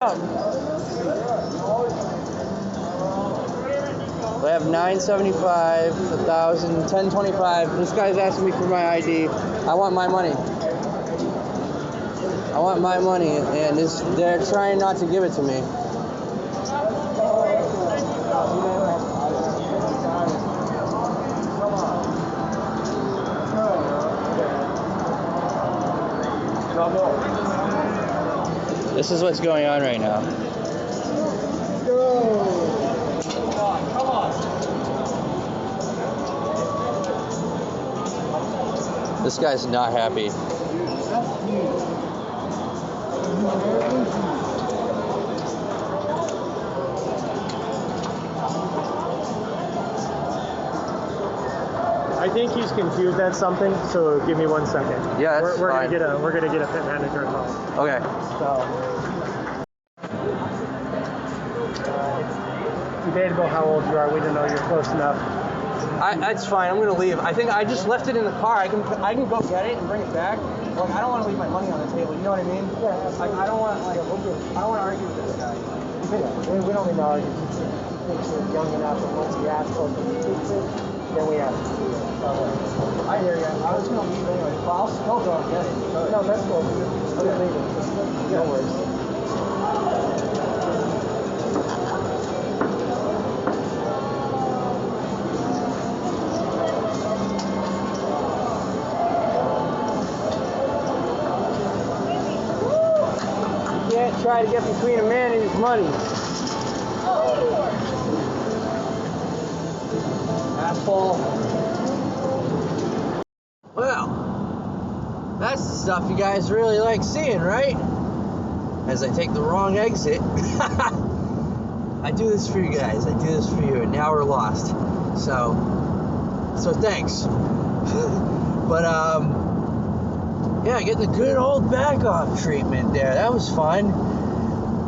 I have $9.75, $1,000, $10.25. This guy's asking me for my ID. I want my money. I want my money, and they're trying not to give it to me. This is what's going on right now. Come on. This guy's not happy. I think he's confused at something, so give me 1 second. Yeah, that's we're fine. gonna get a pit manager involved. Okay. So it's debatable how old you are. We don't know. You're close enough. That's fine. I'm gonna leave. I think I just left it in the car. I can go get it and bring it back. Like, I don't want to leave my money on the table. You know what I mean? Yeah. Like, I don't want to argue with this guy. We don't need to argue. He thinks we're young enough, and once he asks us to fix it, then we have to do it. I hear you. I was gonna leave anyway, but I'll still go and get it. No, that's cool. Just leave it. No worries. Try to get between a man and his money. Asshole. Well, that's the stuff you guys really like seeing, right? As I take the wrong exit. I do this for you guys. I do this for you, and now we're lost. So thanks. But yeah, getting the good old back off treatment there. That was fun.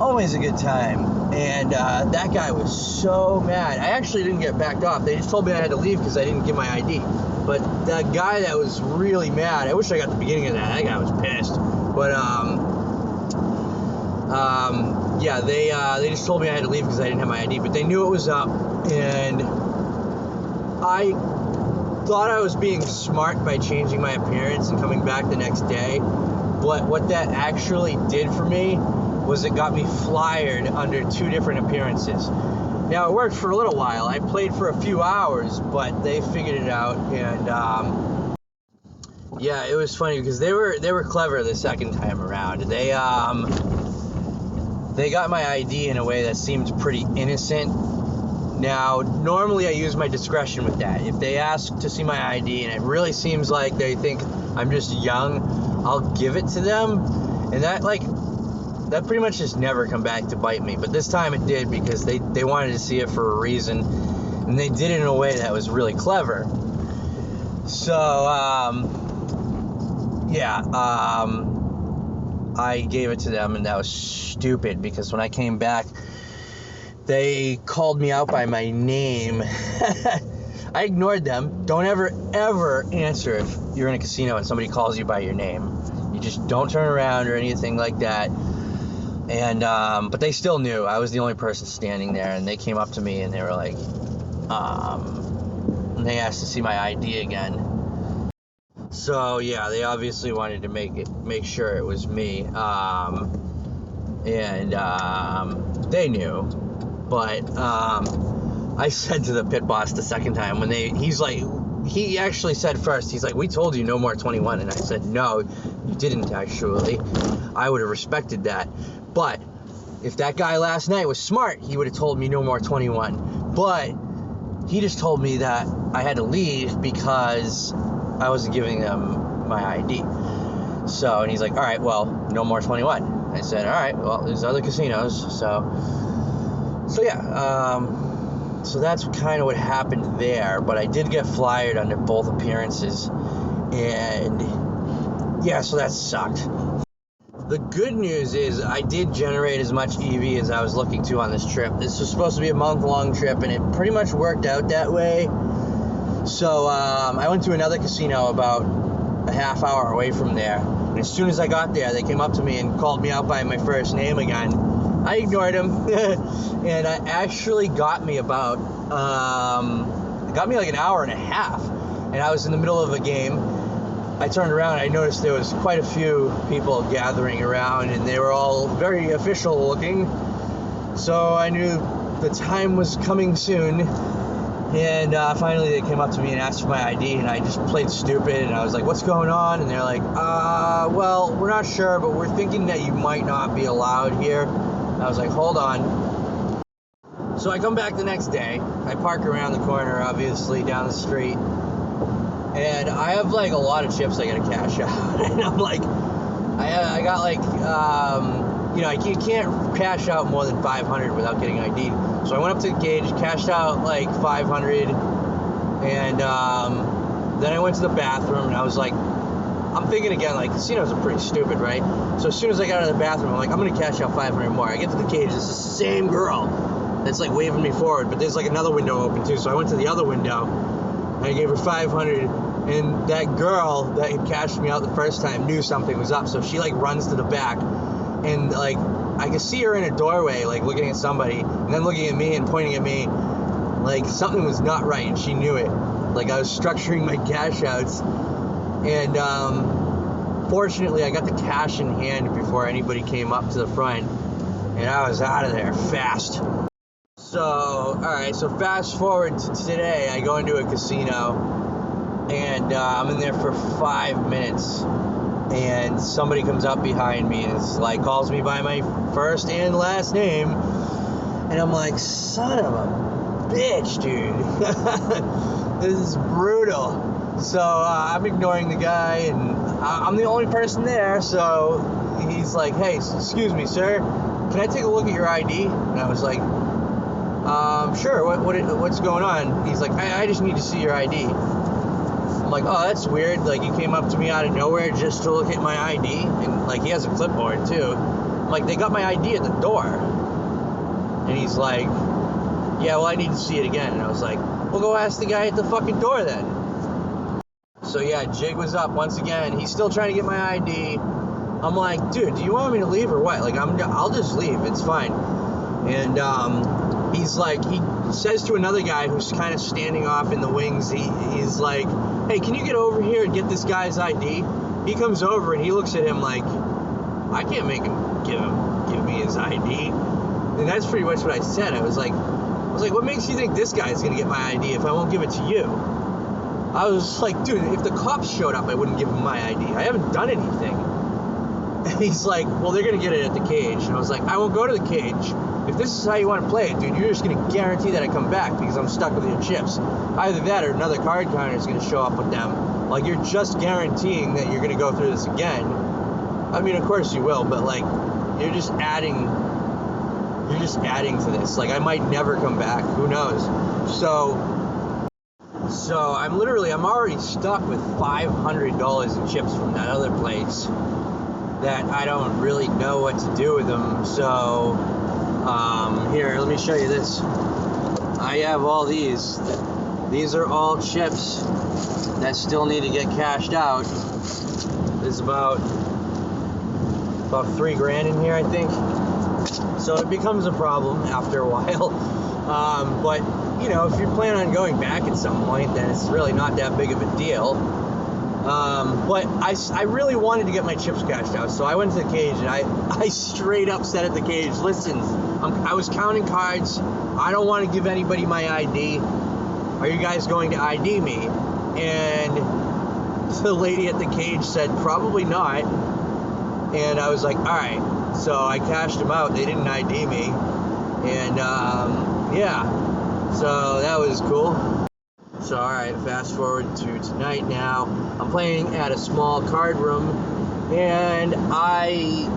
Always a good time. And that guy was so mad. I actually didn't get backed off. They just told me I had to leave because I didn't give my ID. But that guy that was really mad, I wish I got the beginning of that. That guy was pissed. But yeah, they just told me I had to leave because I didn't have my ID. But they knew it was up, and I thought I was being smart by changing my appearance and coming back the next day. But what that actually did for me was it got me flyered under 2 different appearances. Now, it worked for a little while. I played for a few hours, but they figured it out, and yeah, it was funny because they were clever the second time around. They got my ID in a way that seemed pretty innocent. Now, normally I use my discretion with that. If they ask to see my ID and it really seems like they think I'm just young, I'll give it to them, and that pretty much just never come back to bite me. But this time it did because they wanted to see it for a reason, and they did it in a way that was really clever. So yeah, I gave it to them, and that was stupid because when I came back, they called me out by my name. I ignored them. Don't ever answer if you're in a casino and somebody calls you by your name. You just don't turn around or anything like that. And but they still knew I was the only person standing there, and they came up to me and they were like, and they asked to see my ID again. So yeah, they obviously wanted to make sure it was me, and they knew. But I said to the pit boss the second time when he actually said first, he's like, we told you no more 21, and I said, no, you didn't actually. I would have respected that. But if that guy last night was smart, he would have told me no more 21. But he just told me that I had to leave because I wasn't giving them my ID. So, and he's like, all right, well, no more 21. I said, all right, well, there's other casinos. So yeah, so that's kind of what happened there. But I did get flyered under both appearances, and yeah, so that sucked. The good news is I did generate as much EV as I was looking to on this trip. This was supposed to be a month-long trip, and it pretty much worked out that way. So I went to another casino about a half hour away from there, and as soon as I got there, they came up to me and called me out by my first name again. I ignored them, and it actually got me about, like an hour and a half. And I was in the middle of a game. I turned around and I noticed there was quite a few people gathering around, and they were all very official looking. So I knew the time was coming soon. And finally they came up to me and asked for my ID, and I just played stupid, and I was like, what's going on? And they're like, well, we're not sure, but we're thinking that you might not be allowed here. And I was like, hold on. So I come back the next day. I park around the corner, obviously, down the street. And I have like a lot of chips I gotta cash out. And I'm like, I got like, you can't cash out more than 500 without getting ID. So I went up to the cage, cashed out like 500, and then I went to the bathroom, and I was like, I'm thinking again, like, casinos are pretty stupid, right? So as soon as I got out of the bathroom, I'm like, I'm gonna cash out 500 more. I get to the cage, it's the same girl that's like waving me forward, but there's like another window open too. So I went to the other window, and I gave her 500, and that girl that had cashed me out the first time knew something was up, so she like runs to the back, and like, I could see her in a doorway, like looking at somebody, and then looking at me and pointing at me, like something was not right, and she knew it. Like I was structuring my cash outs, and fortunately I got the cash in hand before anybody came up to the front, and I was out of there fast. So, alright, so fast forward to today, I go into a casino, and I'm in there for 5 minutes. And somebody comes up behind me and is like, calls me by my first and last name, and I'm like, son of a bitch, dude. This is brutal. So I'm ignoring the guy, and I'm the only person there, so he's like, hey, excuse me, sir, can I take a look at your ID? And I was like, sure, what's going on? He's like, I just need to see your ID. I'm like, oh, that's weird. Like, you came up to me out of nowhere just to look at my ID. And, like, he has a clipboard, too. I'm like, they got my ID at the door. And he's like, yeah, well, I need to see it again. And I was like, well, go ask the guy at the fucking door then. So, yeah, jig was up once again. He's still trying to get my ID. I'm like, dude, do you want me to leave or what? Like, I'll just leave. It's fine. And, he's like, he says to another guy who's kind of standing off in the wings, he's like, hey, can you get over here and get this guy's ID? He comes over and he looks at him like, I can't make him give me his ID. And that's pretty much what I said. I was like, what makes you think this guy's gonna get my ID if I won't give it to you? I was like, dude, if the cops showed up, I wouldn't give him my ID. I haven't done anything. And he's like, well, they're gonna get it at the cage. And I was like, I won't go to the cage. If this is how you want to play it, dude, you're just going to guarantee that I come back because I'm stuck with your chips. Either that or another card counter is going to show up with them. Like, you're just guaranteeing that you're going to go through this again. I mean, of course you will, but, like, you're just adding to this. Like, I might never come back. Who knows? So I'm already stuck with $500 in chips from that other place that I don't really know what to do with them. So... here, let me show you this. I have all these. These are all chips that still need to get cashed out. There's about $3,000 in here, I think. So it becomes a problem after a while. But, you know, if you plan on going back at some point, then it's really not that big of a deal. But I really wanted to get my chips cashed out, so I went to the cage, and I straight up said at the cage, listen, I was counting cards, I don't want to give anybody my ID, are you guys going to ID me? And the lady at the cage said, probably not, and I was like, alright, so I cashed them out, they didn't ID me, and yeah, so that was cool. So, alright, fast forward to tonight now. I'm playing at a small card room, and I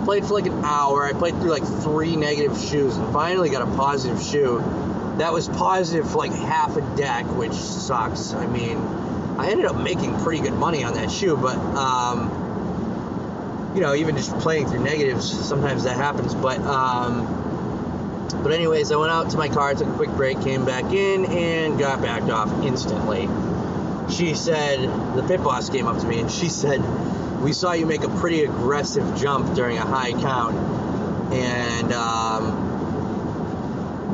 played for like an hour. I played through like 3 negative shoes, and finally got a positive shoe. That was positive for like half a deck, which sucks. I mean, I ended up making pretty good money on that shoe, but, you know, even just playing through negatives, sometimes that happens, but anyways, I went out to my car, took a quick break, came back in, and got backed off instantly. She said, the pit boss came up to me, and she said, we saw you make a pretty aggressive jump during a high count, and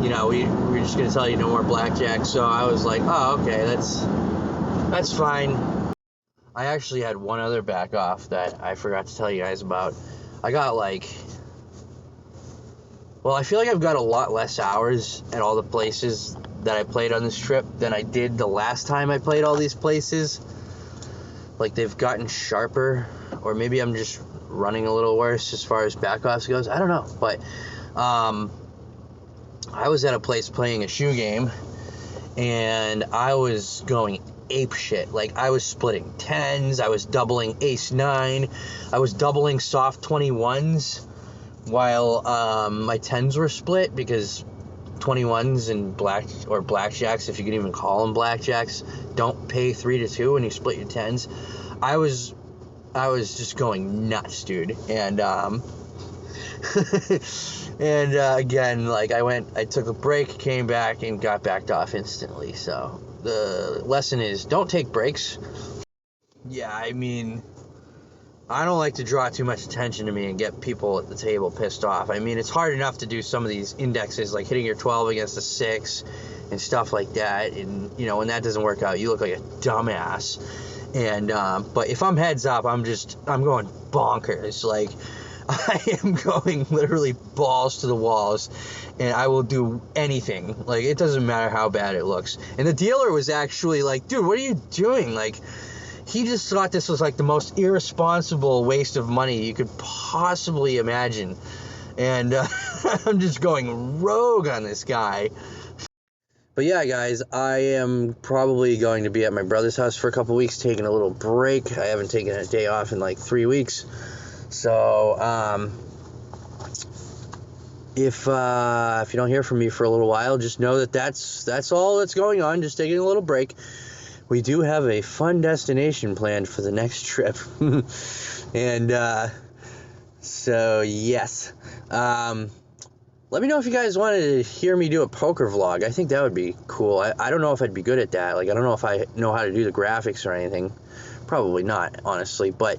you know, we were just gonna tell you no more blackjack. So I was like, oh, okay, that's fine. I actually had one other back off that I forgot to tell you guys about. I got like, well, I feel like I've got a lot less hours at all the places that I played on this trip than I did the last time I played all these places. Like, they've gotten sharper, or maybe I'm just running a little worse as far as back offs goes. I don't know, but I was at a place playing a shoe game, and I was going ape shit. Like, I was splitting 10s, I was doubling ace 9, I was doubling soft 21s, while my 10s were split, because 21s and blackjacks, if you can even call them blackjacks, don't pay 3 to 2 when you split your 10s. I was just going nuts, dude. And and again, like, I took a break, came back, and got backed off instantly. So the lesson is, don't take breaks. Yeah, I mean, I don't like to draw too much attention to me and get people at the table pissed off. I mean, it's hard enough to do some of these indexes, like hitting your 12 against a 6 and stuff like that. And, you know, when that doesn't work out, you look like a dumbass. And, but if I'm heads up, I'm going bonkers. Like, I am going literally balls to the walls, and I will do anything. Like, it doesn't matter how bad it looks. And the dealer was actually like, dude, what are you doing? Like, he just thought this was like the most irresponsible waste of money you could possibly imagine. And I'm just going rogue on this guy. But yeah, guys, I am probably going to be at my brother's house for a couple weeks, taking a little break. I haven't taken a day off in like 3 weeks. So, if you don't hear from me for a little while, just know that that's all that's going on. Just taking a little break. We do have a fun destination planned for the next trip. And, so, yes. Let me know if you guys wanted to hear me do a poker vlog. I think that would be cool. I don't know if I'd be good at that. Like, I don't know if I know how to do the graphics or anything. Probably not, honestly. But,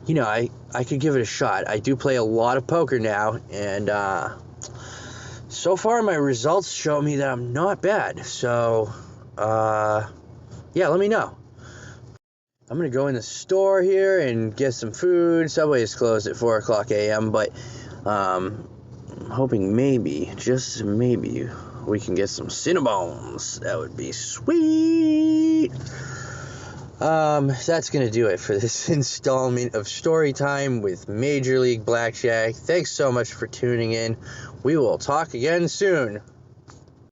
you know, I could give it a shot. I do play a lot of poker now. And, so far my results show me that I'm not bad. So, yeah, let me know. I'm going to go in the store here and get some food. Subway is closed at 4 o'clock a.m., but I'm hoping maybe, just maybe, we can get some Cinnabons. That would be sweet. That's going to do it for this installment of Storytime with Major League Blackjack. Thanks so much for tuning in. We will talk again soon.